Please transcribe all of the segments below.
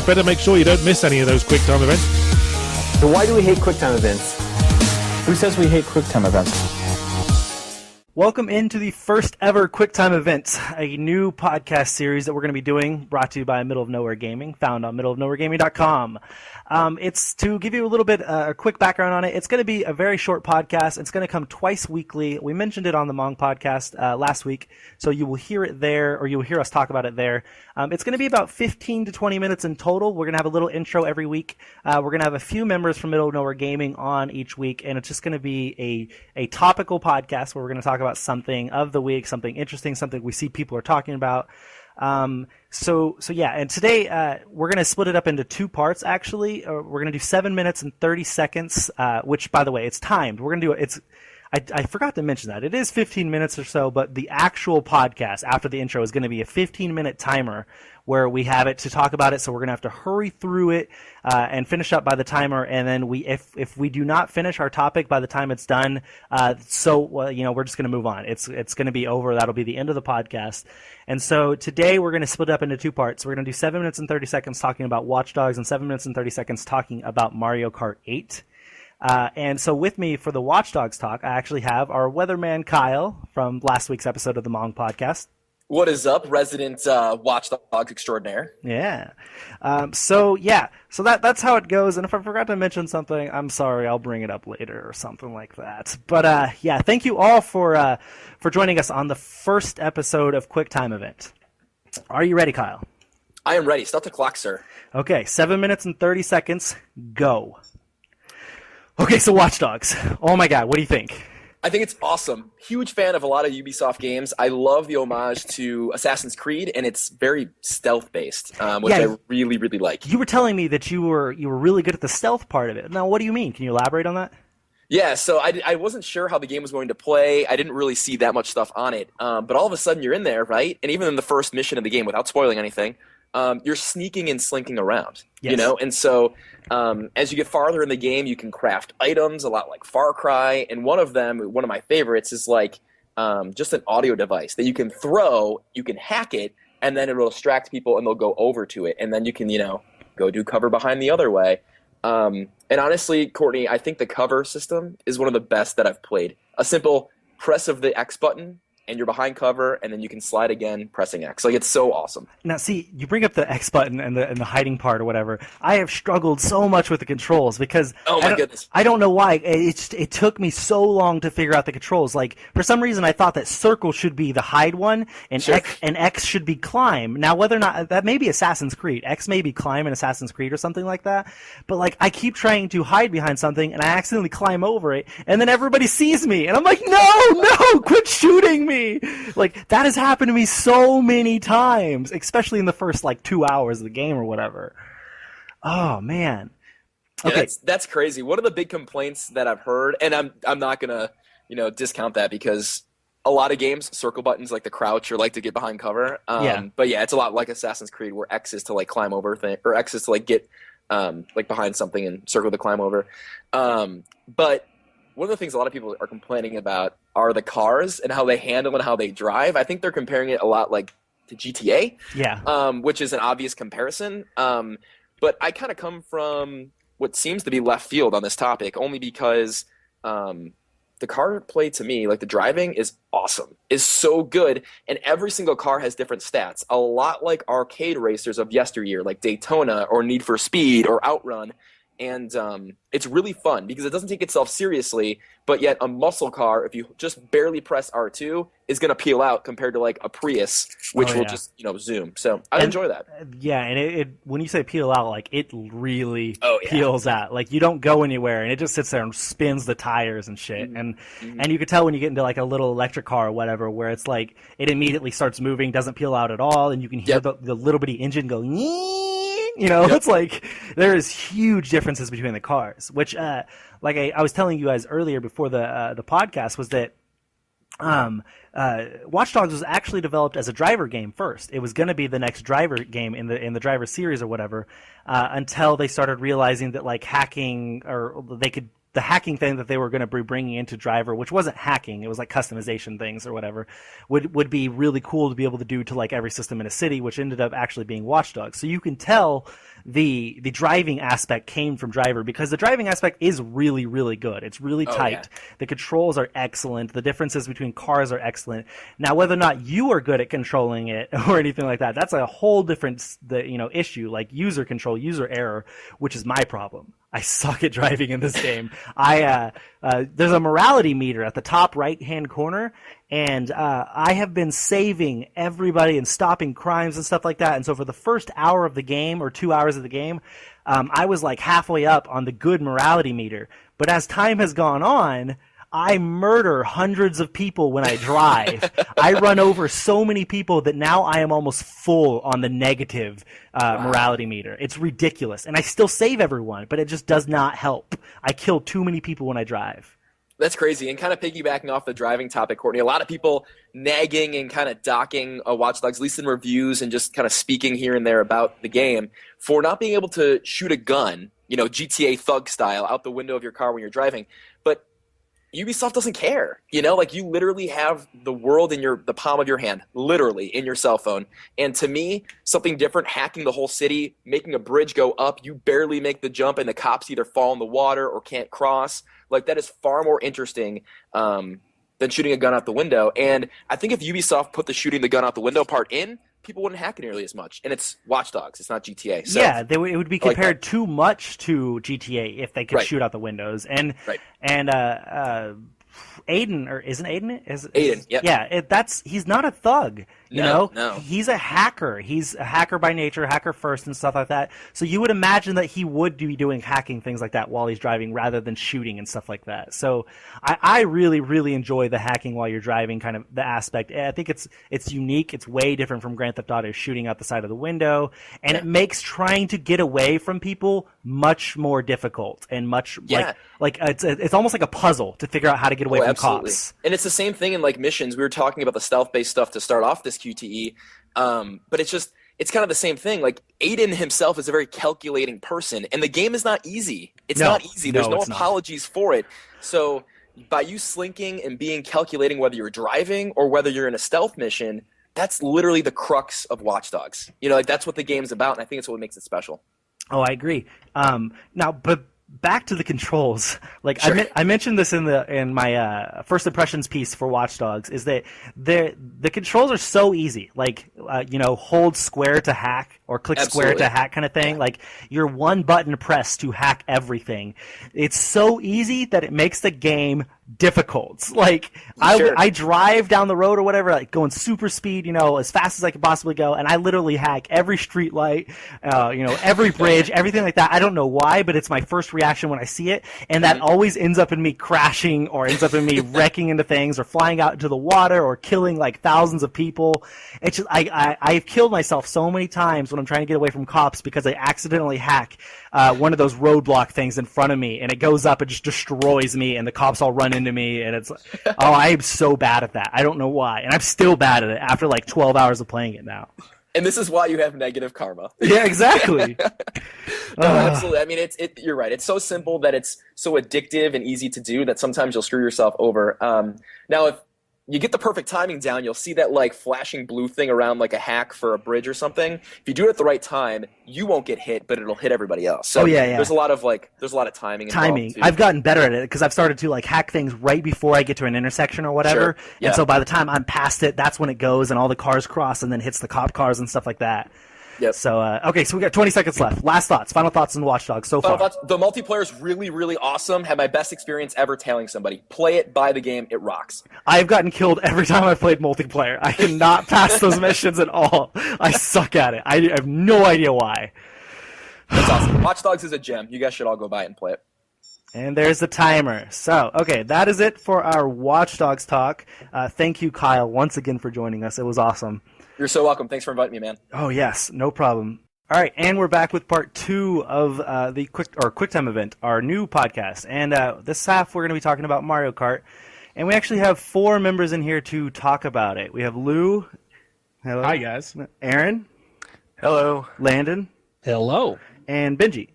you better make sure you don't miss any of those QuickTime events. So why do we hate QuickTime events? Who says we hate QuickTime events? Welcome into the first ever QuickTime Events, a new podcast series that we're going to be doing, brought to you by Middle of Nowhere Gaming, found on middleofnowheregaming.com. It's to give you a little bit a quick background on it. It's going to be a very short podcast. It's going to come twice weekly. We mentioned it on the MONG podcast last week, so you will hear it there, or you will hear us talk about it there. It's going to be about 15 to 20 minutes in total. We're going to have a little intro every week. We're going to have a few members from Middle of Nowhere Gaming on each week, and it's just going to be a topical podcast where we're going to talk about something of the week, something interesting, something we see people are talking about. So yeah, and today we're going to split it up into two parts, actually. We're going to do 7 minutes and 30 seconds, which, by the way, it's timed. We're going to do it. I forgot to mention that. It is 15 minutes or so, but the actual podcast after the intro is going to be a 15-minute timer where we have it to talk about it, so we're going to have to hurry through it and finish up by the timer, and then if we do not finish our topic by the time it's done, we're just going to move on. It's going to be over. That'll be the end of the podcast. And so today we're going to split it up into two parts. We're going to do 7 minutes and 30 seconds talking about Watch Dogs and 7 minutes and 30 seconds talking about Mario Kart 8. And so with me for the Watch Dogs talk, I actually have our weatherman Kyle from last week's episode of the MONG podcast. What is up, resident Watch Dogs extraordinaire? Yeah. So that's how it goes. And if I forgot to mention something, I'm sorry. I'll bring it up later or something like that. But thank you all for joining us on the first episode of QuickTime Event. Are you ready, Kyle? I am ready. Start the clock, sir. Okay, 7 minutes and 30 seconds. Go. Okay, so Watch Dogs. Oh my God, what do you think? I think it's awesome. Huge fan of a lot of Ubisoft games. I love the homage to Assassin's Creed, and it's very stealth-based, which I really, really like. You were telling me that you were really good at the stealth part of it. Now, what do you mean? Can you elaborate on that? Yeah, so I wasn't sure how the game was going to play. I didn't really see that much stuff on it. But all of a sudden, you're in there, right? And even in the first mission of the game, without spoiling anything, you're sneaking and slinking around, you know? And so as you get farther in the game, you can craft items, a lot like Far Cry. And one of my favorites is like just an audio device that you can throw, you can hack it, and then it'll distract people and they'll go over to it. And then you can, go do cover behind the other way. And honestly, Courtney, I think the cover system is one of the best that I've played. A simple press of the X button, and you're behind cover, and then you can slide again, pressing X. Like, it's so awesome. Now, see, you bring up the X button and the hiding part or whatever. I have struggled so much with the controls because goodness, I don't know why. It took me so long to figure out the controls. Like, for some reason, I thought that circle should be the hide one, and sure. X should be climb. Now, whether or not that may be Assassin's Creed, X may be climb in Assassin's Creed or something like that. But like, I keep trying to hide behind something, and I accidentally climb over it, and then everybody sees me, and I'm like, no, quit shooting me. Like, that has happened to me so many times, especially in the first 2 hours of the game or whatever. Oh man. Okay, yeah, that's crazy. One of the big complaints that I've heard, and I'm not gonna discount that, because a lot of games circle buttons like the crouch or like to get behind cover. But yeah, it's a lot like Assassin's Creed where X is to climb over or X is to get behind something and circle to climb over. But one of the things a lot of people are complaining about are the cars and how they handle and how they drive. I think they're comparing it a lot to GTA, which is an obvious comparison. But I kind of come from what seems to be left field on this topic, only because the car play to me, the driving is awesome, is so good, and every single car has different stats, a lot like arcade racers of yesteryear, like Daytona or Need for Speed or Outrun. And it's really fun because it doesn't take itself seriously, but yet a muscle car, if you just barely press R2, is going to peel out compared to a Prius, which will just zoom. So I enjoy that. Yeah, and it when you say peel out, it really peels out. You don't go anywhere, and it just sits there and spins the tires and shit. Mm-hmm. And you can tell when you get into a little electric car or whatever, where it's it immediately starts moving, doesn't peel out at all, and you can hear the little bitty engine go. It's there is huge differences between the cars, which I was telling you guys earlier before the podcast was that Watch Dogs was actually developed as a driver game first. It was going to be the next driver game in the driver series or whatever, until they started realizing that hacking, or they could the hacking thing that they were going to be bringing into Driver, which wasn't hacking, it was like customization things or whatever, would be really cool to be able to do to like every system in a city, which ended up actually being Watch Dogs. So you can tell the driving aspect came from Driver, because the driving aspect is really, really good. It's really tight. Yeah. The controls are excellent. The differences between cars are excellent. Now, whether or not you are good at controlling it or anything like that, that's a whole different issue, like user control, user error, which is my problem. I suck at driving in this game. There's a morality meter at the top right-hand corner, and I have been saving everybody and stopping crimes and stuff like that. And so for the first hour of the game, or 2 hours of the game, I was like halfway up on the good morality meter. But as time has gone on, I murder hundreds of people when I drive. I run over so many people that now I am almost full on the negative morality meter. It's ridiculous. And I still save everyone, but it just does not help. I kill too many people when I drive. That's crazy. And kind of piggybacking off the driving topic, Courtney, a lot of people nagging and kind of docking Watch Dogs, at least in reviews and just kind of speaking here and there about the game, for not being able to shoot a gun, GTA thug style, out the window of your car when you're driving. But Ubisoft doesn't care, like you literally have the world in the palm of your hand, literally in your cell phone. And to me, something different, hacking the whole city, making a bridge go up, you barely make the jump and the cops either fall in the water or can't cross. Like that is far more interesting than shooting a gun out the window. And I think if Ubisoft put the shooting the gun out the window part in, people wouldn't hack it nearly as much. And it's Watch Dogs. It's not GTA. So, yeah, it would be compared too much to GTA if they could shoot out the windows. And Aiden, or isn't Aiden? Aiden, yep. Yeah, he's not a thug. No. He's a hacker. He's a hacker by nature, hacker first and stuff like that. So you would imagine that he would be doing hacking things like that while he's driving rather than shooting and stuff like that. So I really, really enjoy the hacking while you're driving kind of the aspect. I think it's unique. It's way different from Grand Theft Auto shooting out the side of the window. And it makes trying to get away from people much more difficult and much like it's almost like a puzzle to figure out how to get away from cops. And it's the same thing in like missions. We were talking about the stealth-based stuff to start off this QTE, but it's kind of the same thing. Like Aiden himself is a very calculating person, and the game is not easy. It's not easy. There's no apologies for it. So by you slinking and being calculating whether you're driving or whether you're in a stealth mission, that's literally the crux of Watch Dogs. Like that's what the game's about, and I think it's what makes it special. Oh, I agree. Now, but back to the controls. Like sure. I mentioned this in my first impressions piece for Watch Dogs, is that the controls are so easy. Like hold square to hack or click square to hack kind of thing. Yeah. Like you're one button press to hack everything. It's so easy that it makes the game difficult. Like I drive down the road or whatever, like going super speed, as fast as I can possibly go, and I literally hack every street light, every bridge, everything like that. I don't know why, but it's my first reaction when I see it, and that always ends up in me crashing or ends up in me wrecking into things or flying out into the water or killing like thousands of people. It's just I've killed myself so many times when I'm trying to get away from cops because I accidentally hack one of those roadblock things in front of me, and it goes up and just destroys me, and the cops all run into me, and it's I am so bad at that. I don't know why, and I'm still bad at it after like 12 hours of playing it now. And this is why you have negative karma. Yeah, exactly. No, absolutely. I mean, you're right. It's so simple that it's so addictive and easy to do that sometimes you'll screw yourself over. Now, if you get the perfect timing down, you'll see that like flashing blue thing around like a hack for a bridge or something. If you do it at the right time, you won't get hit, but it'll hit everybody else. So there's a lot of timing. Timing. I've gotten better at it because I've started to like hack things right before I get to an intersection or whatever. Sure. Yeah. And so by the time I'm past it, that's when it goes and all the cars cross and then hits the cop cars and stuff like that. Yep. So, so we got 20 seconds left. Last thoughts, final thoughts on Watch Dogs so far. The multiplayer is really, really awesome. Had my best experience ever tailing somebody. Play it, buy the game, it rocks. I've gotten killed every time I've played multiplayer. I cannot pass those missions at all. I suck at it. I have no idea why. That's awesome. Watch Dogs is a gem. You guys should all go buy it and play it. And there's the timer. So, okay, that is it for our Watch Dogs talk. Thank you, Kyle, once again for joining us. It was awesome. You're so welcome. Thanks for inviting me, man. Oh, yes. No problem. All right, and we're back with part 2 of the QuickTime event, our new podcast. And this half, we're going to be talking about Mario Kart. And we actually have 4 members in here to talk about it. We have Lou. Hello. Hi, guys. Aaron. Hello. Landon. Hello. And Benji.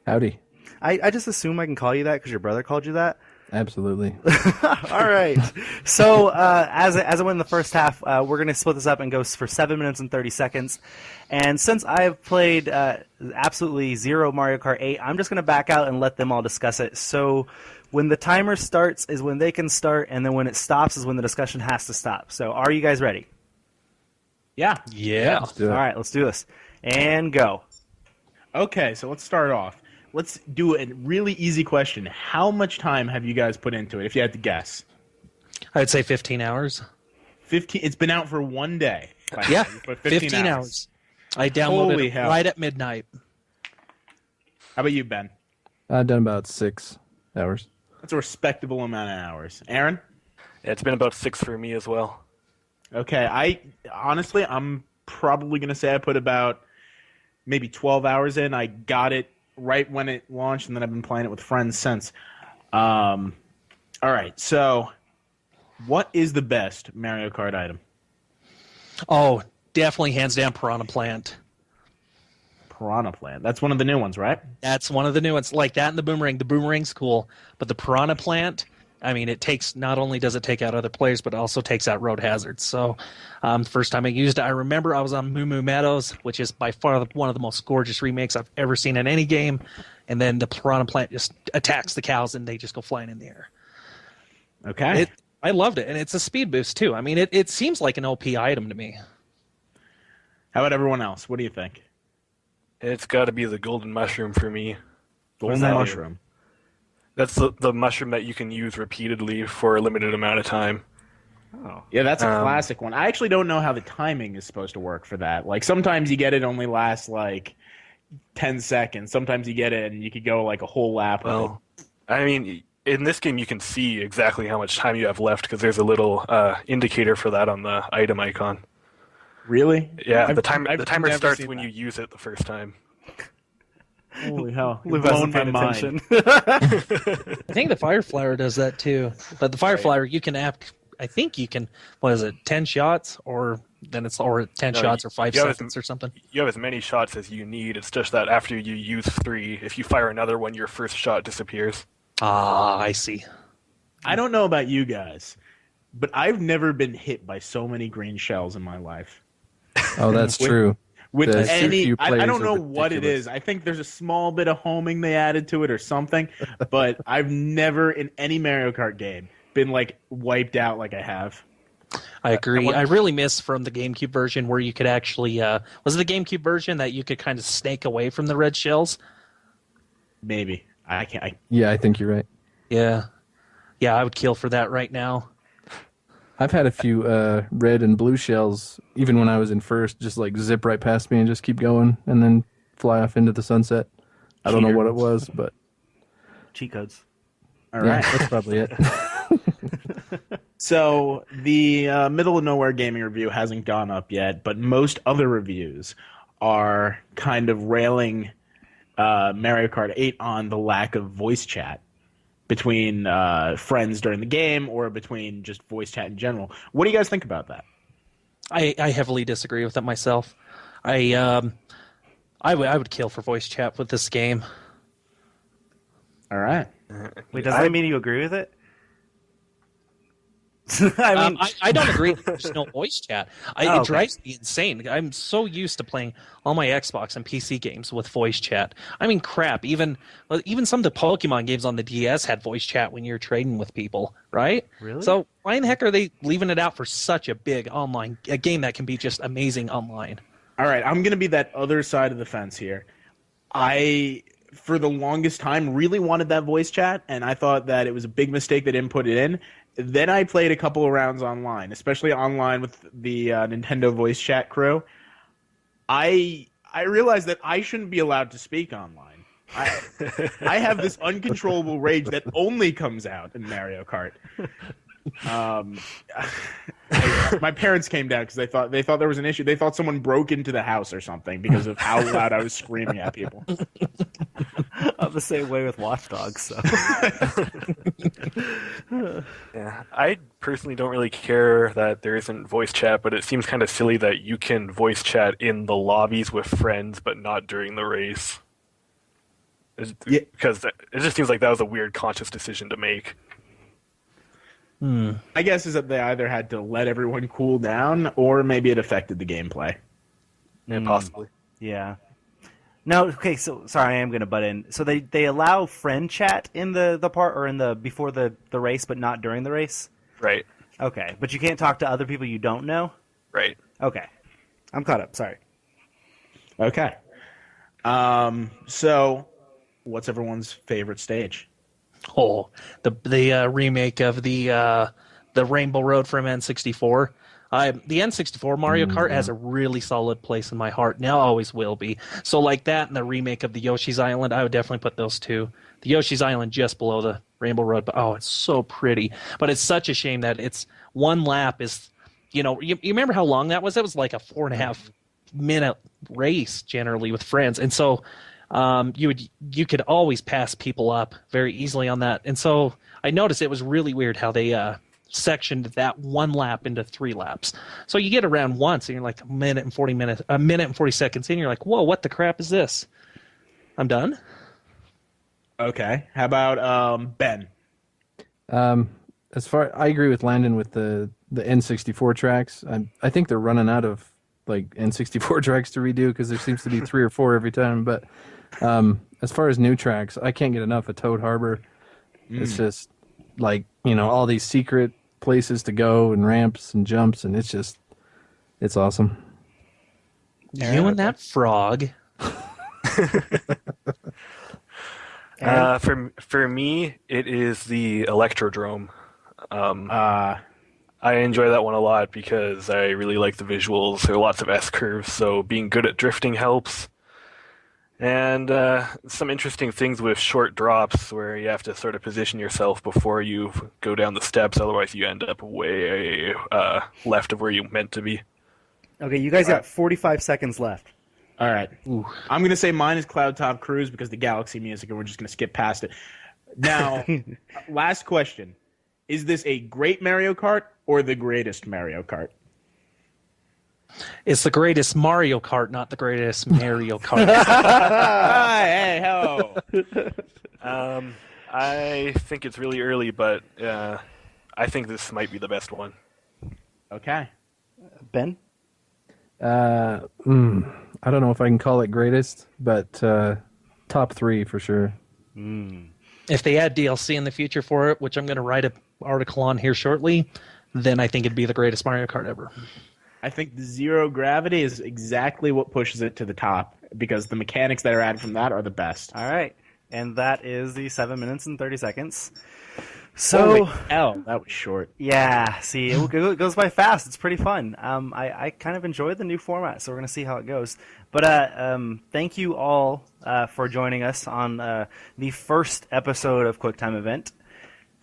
Howdy. I just assume I can call you that because your brother called you that. Absolutely. All right. So as I went in the first half, we're going to split this up and go for 7 minutes and 30 seconds. And since I've played absolutely zero Mario Kart 8, I'm just going to back out and let them all discuss it. So when the timer starts is when they can start, and then when it stops is when the discussion has to stop. So are you guys ready? Yeah. Let's do it. All right, let's do this. And go. Okay, so let's start off. Let's do a really easy question. How much time have you guys put into it, if you had to guess? I'd say 15 hours. 15. It's been out for 1 day. Yeah, But 15 hours. I downloaded Holy it hell. right at midnight. How about you, Ben? I've done about 6 hours. That's a respectable amount of hours. Aaron? Yeah, it's been about 6 for me as well. Okay, I'm probably going to say I put about maybe 12 hours in. I got it right when it launched, and then I've been playing it with friends since. All right, so what is the best Mario Kart item? Oh, definitely hands down Piranha Plant. Piranha Plant. That's one of the new ones, right? That's one of the new ones. Like that and the Boomerang. The Boomerang's cool, but the Piranha Plant, I mean, not only does it take out other players, but it also takes out road hazards. So the first time I used it, I remember I was on Moo Moo Meadows, which is by far one of the most gorgeous remakes I've ever seen in any game. And then the Piranha Plant just attacks the cows, and they just go flying in the air. Okay. I loved it, and it's a speed boost, too. I mean, it seems like an OP item to me. How about everyone else? What do you think? It's got to be the golden mushroom for me. Golden that mushroom. That's the mushroom that you can use repeatedly for a limited amount of time. Oh. Yeah, that's a classic one. I actually don't know how the timing is supposed to work for that. Like, sometimes you get it only lasts, like, 10 seconds. Sometimes you get it and you could go, like, a whole lap with it. Well, I mean, in this game you can see exactly how much time you have left because there's a little indicator for that on the item icon. Really? Yeah, I've the timer never starts seen when that. you use it the first time. Holy hell. Luke Blown hasn't my paid mind. attention. I think the Fire Flower does that, too. But the Fire Flower, you can I think you can, 10 shots, or 10 shots or 5 seconds or something. You have as many shots as you need. It's just that after you use 3, if you fire another one, your first shot disappears. Ah, I see. I don't know about you guys, but I've never been hit by so many green shells in my life. Oh, that's true. With The any, few I players don't are know what it ridiculous. is. I think there's a small bit of homing they added to it or something, but I've never in any Mario Kart game been like wiped out like I have. I agree. I really miss from the GameCube version where you could actually, was it the GameCube version that you could kind of snake away from the red shells? Maybe I can't. Yeah, I think you're right. Yeah. Yeah, I would kill for that right now. I've had a few red and blue shells, even when I was in first, just like zip right past me and just keep going and then fly off into the sunset. I don't know what it was, but Cheat codes. All yeah, right. that's probably it. So the Middle of Nowhere gaming review hasn't gone up yet, but most other reviews are kind of railing Mario Kart 8 on the lack of voice chat between friends during the game or between just voice chat in general. What do you guys think about that? I heavily disagree with that myself. I would kill for voice chat with this game. All right. Wait, does that mean you agree with it? I mean, I don't agree that there's no voice chat. It drives me insane. I'm so used to playing all my Xbox and PC games with voice chat. I mean, crap. Even some of the Pokemon games on the DS had voice chat when you're trading with people, right? Really? So why in the heck are they leaving it out for such a big a game that can be just amazing online? All right. I'm going to be that other side of the fence here. I, for the longest time, really wanted that voice chat, and I thought that it was a big mistake they didn't put it in. Then I played a couple of rounds online, especially online with the Nintendo voice chat crew. I realized that I shouldn't be allowed to speak online. I have this uncontrollable rage that only comes out in Mario Kart. My parents came down because they thought there was an issue. They thought someone broke into the house or something because of how loud I was screaming at people. I'm the same way with Watch Dogs. So. Yeah, I personally don't really care that there isn't voice chat, but it seems kind of silly that you can voice chat in the lobbies with friends, but not during the race. Because it just seems like that was a weird conscious decision to make. I guess is that they either had to let everyone cool down, or maybe it affected the gameplay. Yeah, possibly. Yeah. No, okay, so sorry, I am going to butt in. So they allow friend chat in the part or in the before the race, but not during the race? Right. Okay, but you can't talk to other people you don't know? Right. Okay. I'm caught up, sorry. Okay. So, what's everyone's favorite stage? Oh, the remake of the Rainbow Road from N64. The N64 Mario Kart has a really solid place in my heart. Now always will be. So like that and the remake of the Yoshi's Island, I would definitely put those two. The Yoshi's Island just below the Rainbow Road, but it's so pretty. But it's such a shame that it's one lap is, you remember how long that was? That was like a 4.5 minute race generally with friends, and so you could always pass people up very easily on that. And so I noticed it was really weird how they sectioned that one lap into 3 laps. So you get around once and you're like a minute and 40 seconds in, you're like, whoa, what the crap is this? I'm done. Okay. How about Ben? I agree with Landon with the N64 tracks. I think they're running out of like N64 tracks to redo because there seems to be 3 or 4 every time. But as far as new tracks, I can't get enough of Toad Harbor. It's just like, all these secret places to go and ramps and jumps, and it's awesome. You and that frog. For me, it is the Electrodrome. I enjoy that one a lot because I really like the visuals. There are lots of S-curves, so being good at drifting helps. And some interesting things with short drops where you have to sort of position yourself before you go down the steps, otherwise you end up way left of where you meant to be. Okay, you guys got 45 seconds left. All right. Ooh. I'm going to say mine is Cloud Top Cruise because the Galaxy music, and we're just going to skip past it. Now, last question. Is this a great Mario Kart or the greatest Mario Kart? It's the greatest Mario Kart, not the greatest Mario Kart. Hey, ho. I think it's really early, but I think this might be the best one. Okay. Ben? I don't know if I can call it greatest, but top 3 for sure. If they add DLC in the future for it, which I'm going to write an article on here shortly, then I think it'd be the greatest Mario Kart ever. I think the zero gravity is exactly what pushes it to the top because the mechanics that are added from that are the best. All right. And that is the 7 minutes and 30 seconds. So, that was short. Yeah, see, it goes by fast. It's pretty fun. I kind of enjoy the new format, so we're going to see how it goes. But thank you all for joining us on the first episode of QuickTime Event.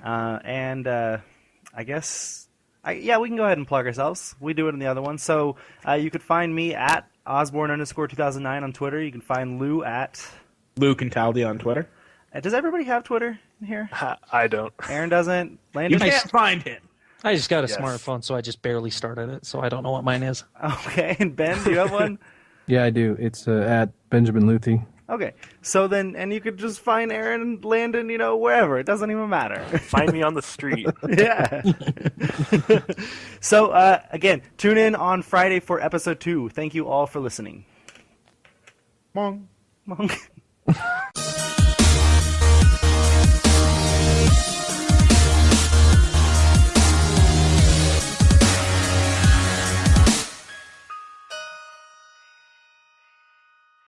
And I guess, we can go ahead and plug ourselves. We do it in the other one. So you could find me at Osborne_2009 on Twitter. You can find Lou at Lou Cantaldi on Twitter. Does everybody have Twitter in here? I don't. Aaron doesn't. Landon You can't find him. I just got a smartphone, so I just barely started it, so I don't know what mine is. Okay, and Ben, do you have one? Yeah, I do. It's at Benjamin Luthi. Okay, so then, and you could just find Aaron and Landon, wherever. It doesn't even matter. Find me on the street. Yeah. So, again, tune in on Friday for episode 2. Thank you all for listening. Mong. Mong.